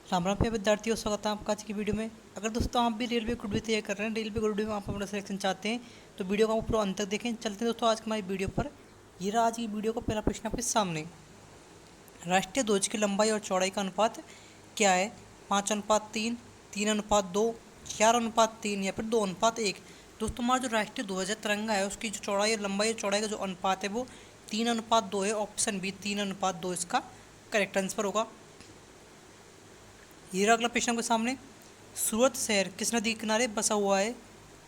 राम राम प्रिय विद्यार्थियों, स्वागत है आपका आज की वीडियो में। अगर दोस्तों आप भी रेलवे ग्रुप डी तैयार कर रहे हैं, रेलवे ग्रुप डी में आप अपना सिलेक्शन चाहते हैं तो वीडियो को आप पूरा अंत तक देखें। चलते हैं दोस्तों आज की हमारी वीडियो पर। ये रहा आज की वीडियो का पहला प्रश्न आपके सामने। राष्ट्रीय ध्वज की लंबाई और चौड़ाई का अनुपात क्या है? 5:3, 3:2, 4:3 या फिर 2:1। दोस्तों हमारा जो राष्ट्रीय ध्वज है, तिरंगा है, उसकी जो चौड़ाई और लंबाई और चौड़ाई का जो अनुपात है वो 3:2 है। ऑप्शन बी 3:2 इसका करेक्ट आंसर होगा। ये रहा अगला प्रश्न आपके सामने। सूरत शहर किस नदी के किनारे बसा हुआ है?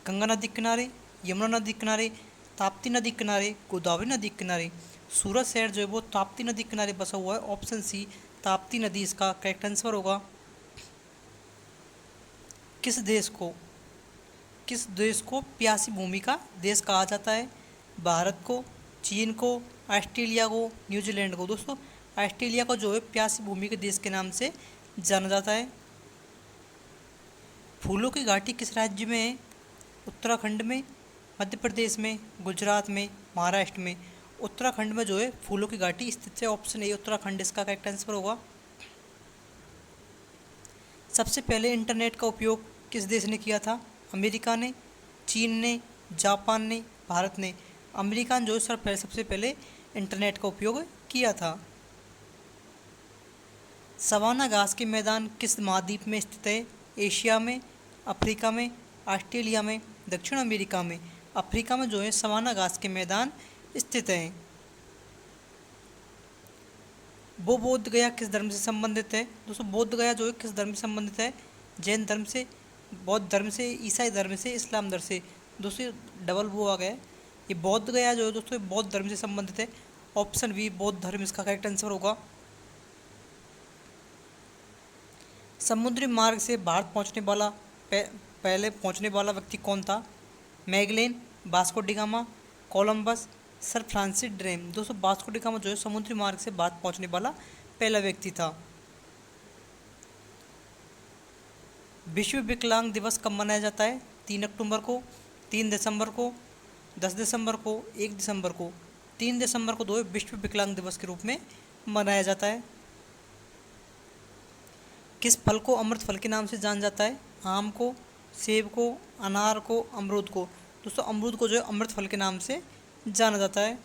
गंगा नदी के किनारे, यमुना नदी के किनारे, ताप्ती नदी के किनारे, गोदावरी नदी के किनारे। सूरत शहर जो है वो ताप्ती नदी के किनारे बसा हुआ है। ऑप्शन सी ताप्ती नदी इसका करेक्ट आंसर होगा। किस देश को किस देश को प्यासी भूमि का देश कहा जाता है? भारत को, चीन को, ऑस्ट्रेलिया को, न्यूजीलैंड को। दोस्तों ऑस्ट्रेलिया को जो है प्यासी भूमि के देश के नाम से जाना जाता है। फूलों की घाटी किस राज्य में है? उत्तराखंड में, मध्य प्रदेश में, गुजरात में, महाराष्ट्र में। उत्तराखंड में जो है फूलों की घाटी स्थित है। ऑप्शन ए उत्तराखंड इसका करेक्ट आंसर होगा। सबसे पहले इंटरनेट का उपयोग किस देश ने किया था? अमेरिका ने, चीन ने, जापान ने, भारत ने। अमेरिका ने जो सबसे पहले इंटरनेट का उपयोग किया था। सवाना घास के मैदान किस महाद्वीप में स्थित है? एशिया में, अफ्रीका में, ऑस्ट्रेलिया में, दक्षिण अमेरिका में। अफ्रीका में जो है सवाना घास के मैदान स्थित हैं। वो बोध गया किस धर्म से संबंधित है? दोस्तों बोध गया जो है किस धर्म से संबंधित है? जैन धर्म से, बौद्ध धर्म से, ईसाई धर्म से, इस्लाम धर्म से। दोस्तों डबल वो आ गया है। ये बौद्ध गया जो है दोस्तों बौद्ध धर्म से संबंधित है। ऑप्शन बी बौद्ध धर्म इसका करेक्ट आंसर होगा। समुद्री मार्ग से भारत पहुंचने वाला पहले पहुंचने वाला व्यक्ति कौन था? Magellan, Vasco de Gama, Columbus, sir Francis Drake. दोस्तों वास्को डी गामा जो है समुद्री मार्ग से भारत पहुंचने वाला पहला व्यक्ति था। विश्व विकलांग दिवस कब मनाया जाता है? 3 अक्टूबर को, 3 दिसंबर को, 10 दिसंबर को, 1 दिसंबर को। 3 दिसंबर को जो है विश्व विकलांग दिवस के रूप में मनाया जाता है। किस फल को अमृत फल के नाम से जाना जाता है? आम को, सेब को, अनार को, अमरूद को। दोस्तों अमरूद को जो है अमृत फल के नाम से जाना जाता है।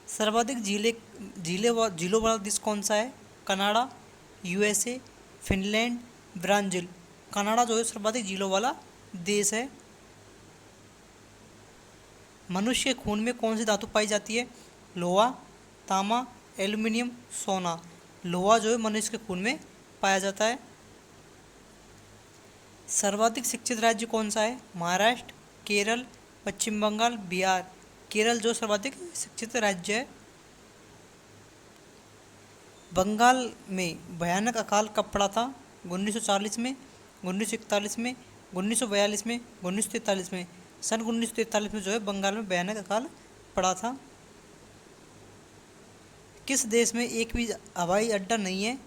सर्वाधिक झीलों वाला देश कौन सा है? Canada, USA, Finland, Brazil. Canada जो है सर्वाधिक झीलों वाला देश है। मनुष्य के खून में कौन सी धातु पाई जाती है? लोहा, तांबा, एल्युमिनियम, सोना। लोहा जो है मनुष्य के खून में पाया जाता है। सर्वाधिक शिक्षित राज्य कौन सा है? महाराष्ट्र, केरल, पश्चिम बंगाल, बिहार। केरल जो सर्वाधिक शिक्षित राज्य है। बंगाल में भयानक अकाल कब पड़ा था? 1940 में, 1941 में, 1942 में, 1943 में। सन 1943 में जो है बंगाल में भयानक अकाल पड़ा था। किस देश में एक भी हवाई अड्डा नहीं है?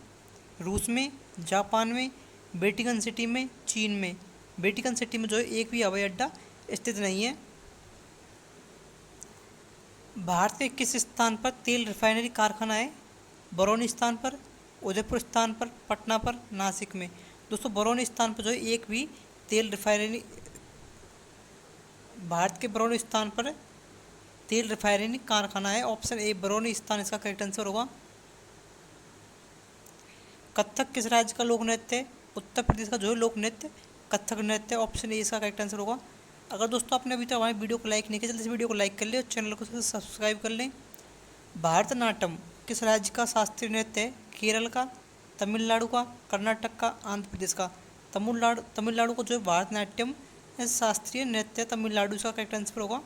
रूस में, जापान में, वेटिकन सिटी में, चीन में। वेटिकन सिटी में जो है एक भी हवाई अड्डा स्थित नहीं है। भारत के किस स्थान पर तेल रिफाइनरी कारखाना है? बरौनी स्थान पर, उदयपुर स्थान पर, पटना पर, नासिक में। दोस्तों बरौनी स्थान पर जो है एक भी तेल रिफाइनरी, भारत के बरौनी स्थान पर तेल रिफाइनरी कारखाना है। ऑप्शन ए बरौनी स्थान इसका करेक्ट आंसर होगा। कथक किस राज्य का लोक नृत्य है? उत्तर प्रदेश का जो है लोक नृत्य कथक नृत्य। ऑप्शन ए इसका करेक्ट आंसर होगा। अगर दोस्तों आपने अभी तक हमारी वीडियो को लाइक नहीं किया, जल्दी इस वीडियो को लाइक कर ले और चैनल को सब्सक्राइब कर लें। भारतनाट्यम किस राज्य का शास्त्रीय नृत्य है? केरल का, तमिलनाडु का, कर्नाटक का, आंध्र प्रदेश का। तमिलनाडु को जो है भारतनाट्यम शास्त्रीय नृत्य तमिलनाडु का करेक्ट आंसर होगा।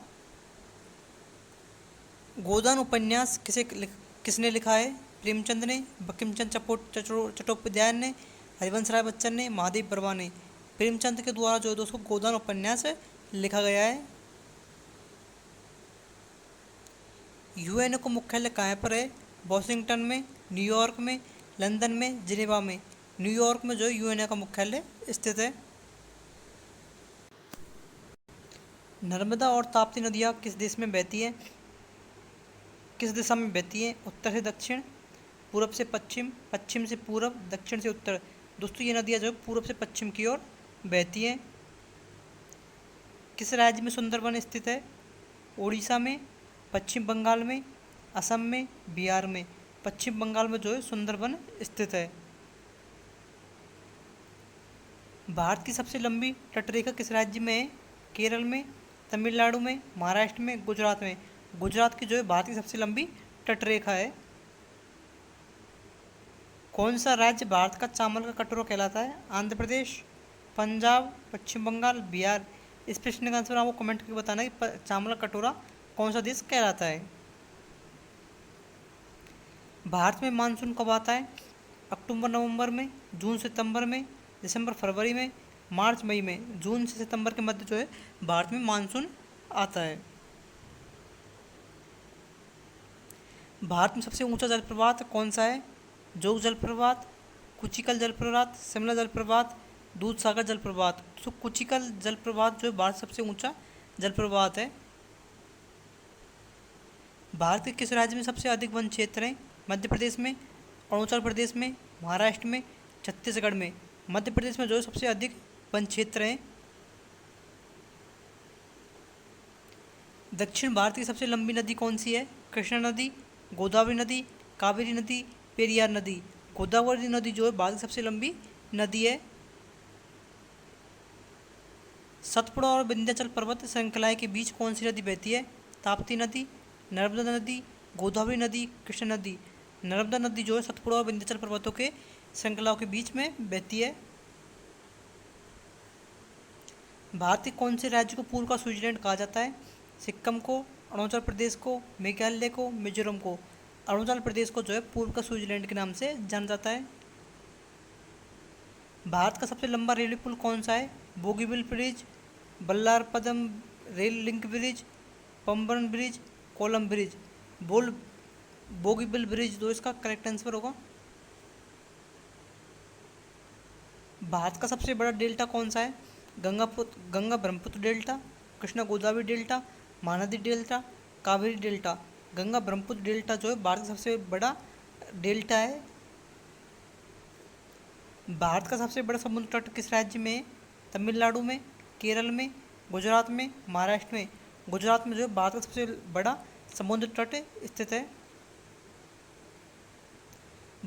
गोदान उपन्यास किसने लिखा है? प्रेमचंद ने, बंकिमचंद्र चट्टोपाध्याय ने, हरिवंश राय बच्चन ने, महादेव वर्मा ने। प्रेमचंद के द्वारा जो है दोस्तों गोदान उपन्यास लिखा गया है। यूएनओ का मुख्यालय कहाँ पर है? वॉशिंगटन में, न्यूयॉर्क में, लंदन में, जिनेवा में। न्यूयॉर्क में जो है यूएनओ का मुख्यालय स्थित है। नर्मदा और ताप्ती नदियाँ किस देश में बहती है? किस दिशा में बहती है? उत्तर से दक्षिण, पूरब से पश्चिम, पश्चिम से पूरब, दक्षिण से उत्तर। दोस्तों ये नदियाँ जो है पूरब से पश्चिम की ओर बहती हैं। किस राज्य में सुंदरबन स्थित है? उड़ीसा में, पश्चिम बंगाल में, असम में, बिहार में। पश्चिम बंगाल में जो है सुंदरबन स्थित है। भारत की सबसे लंबी तटरेखा किस राज्य में है? केरल में, तमिलनाडु में, महाराष्ट्र में, गुजरात में। गुजरात की जो है भारत की सबसे लंबी तटरेखा है। कौन सा राज्य भारत का चावल का कटोरा कहलाता है? आंध्र प्रदेश, पंजाब, पश्चिम बंगाल, बिहार। इस प्रश्न का आंसर आपको कमेंट करके बताना है कि चावल का कटोरा कौन सा देश कहलाता है। भारत में मानसून कब आता है? अक्टूबर नवंबर में, जून सितंबर में, दिसंबर फरवरी में, मार्च मई में। जून से सितंबर के मध्य जो है भारत में मानसून आता है। भारत में सबसे ऊंचा जलप्रपात कौन सा है? जोग जलप्रपात, कुचिकल जलप्रपात, शिमला जलप्रपात, दूधसागर जलप्रपात। तो कुचिकल जलप्रपात जो है भारत सबसे ऊंचा जलप्रपात है। भारत के किस राज्य में सबसे अधिक वन क्षेत्र हैं? मध्य प्रदेश में, अरुणाचल प्रदेश में, महाराष्ट्र में, छत्तीसगढ़ में। मध्य प्रदेश में जो है सबसे अधिक वन क्षेत्र हैं। दक्षिण भारत की सबसे लंबी नदी कौन सी है? कृष्णा नदी, गोदावरी नदी, कावेरी नदी, पेरियार नदी। गोदावरी नदी जो है भारत की सबसे लंबी नदी है। सतपुड़ा और विंध्याचल पर्वत श्रृंखलाएं के बीच कौन सी नदी बहती है? ताप्ती नदी, नर्मदा नदी, गोदावरी नदी, कृष्णा नदी। नर्मदा नदी जो है सतपुड़ा और विंध्याचल पर्वतों के श्रृंखलाओं के बीच में बहती है। भारत के कौन से राज्य को पूर्व का स्विट्जरलैंड कहा जाता है? सिक्किम को, अरुणाचल प्रदेश को, मेघालय को, मिजोरम को। अरुणाचल प्रदेश को जो है पूर्व का स्विट्जरलैंड के नाम से जाना जाता है। भारत का सबसे लंबा रेलवे पुल कौन सा है? Bogibeel bridge, Vallarpadam rail link bridge, Pamban bridge, Kollam bridge. Bogibeel bridge जो इसका करेक्ट आंसर होगा। भारत का सबसे बड़ा डेल्टा कौन सा है? Ganga Brahmaputra delta, Krishna Godavari delta, Mahanadi delta, Kaveri delta. Ganga Brahmaputra delta जो है भारत का सबसे बड़ा डेल्टा है। भारत का सबसे बड़ा समुद्र तट किस राज्य में है? तमिलनाडु में, केरल में, गुजरात में, महाराष्ट्र में। गुजरात में जो है भारत का सबसे बड़ा समुद्र तट स्थित है।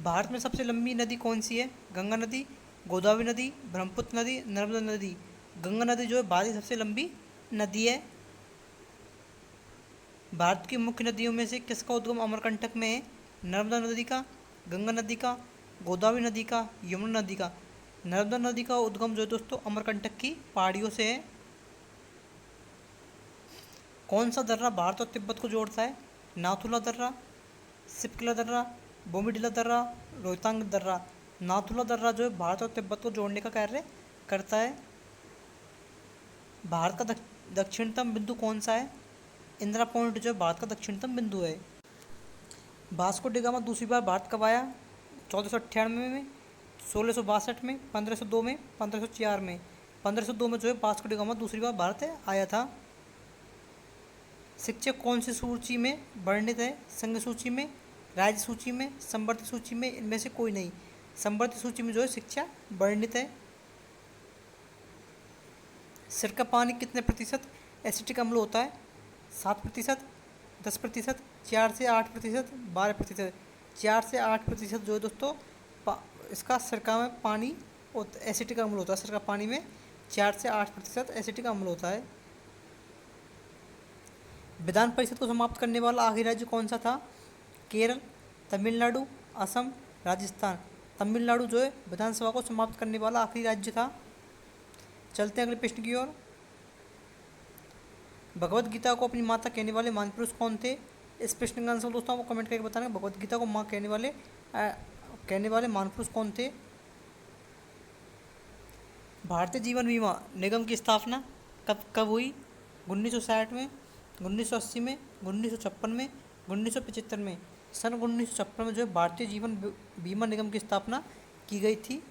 भारत में सबसे लंबी नदी कौन सी है? गंगा नदी, गोदावरी नदी, ब्रह्मपुत्र नदी, नर्मदा नदी। गंगा नदी जो है भारत की सबसे लंबी नदी है। भारत की मुख्य नदियों में से किसका उद्गम अमरकंटक में है? नर्मदा नदी का, गंगा नदी का, गोदावरी नदी का, यमुना नदी का। नर्मदा नदी का उद्गम जो है दोस्तों अमरकंटक की पहाड़ियों से है। कौन सा दर्रा भारत और तिब्बत को जोड़ता है? नाथुला दर्रा, सिपकिला दर्रा, बोमीडिला दर्रा, रोहतांग दर्रा। नाथुला दर्रा जो है भारत और तिब्बत को जोड़ने का कार्य करता है। भारत का दक्षिणतम बिंदु कौन सा है? इंदिरा पॉइंट जो है भारत का दक्षिणतम बिंदु है। वास्को डी गामा दूसरी बार भारत कब आया? 1498 में, 1662 में, 1502 में, 1504 में। 1502 में जो है वास्को डी गामा दूसरी बार भारत आया था। शिक्षक कौन सी सूची में वर्णित है? संघ सूची में, राज्य सूची में, संवर्धित सूची में, इनमें से कोई नहीं। संवर्धित सूची में जो है शिक्षा वर्णित है। सिर का पानी कितने प्रतिशत एसिटिक अम्ल होता है? 7%, 10%, 4 से 8%, 12%। 4 से 8% जो है दोस्तों इसका सिरका में पानी एसिटिक अम्ल होता है। सिरका पानी में 4 से 8% एसिटिक अम्ल होता है। विधान परिषद को समाप्त करने वाला आखिरी राज्य कौन सा था? केरल, तमिलनाडु, असम, राजस्थान। तमिलनाडु जो है विधानसभा को समाप्त करने वाला आखिरी राज्य था। चलते हैं अगले प्रश्न की ओर। भगवत गीता को अपनी माता कहने वाले महापुरुष कौन थे? इस प्रश्न का आंसर दोस्तों आपको कमेंट करके बताना। भगवत गीता को माँ कहने वाले महापुरुष कौन थे? भारतीय जीवन बीमा निगम की स्थापना कब हुई? 1960 में, 1980 में, 1956 में, 1975 में। सन 1956 में जो है भारतीय जीवन बीमा निगम की स्थापना की गई थी।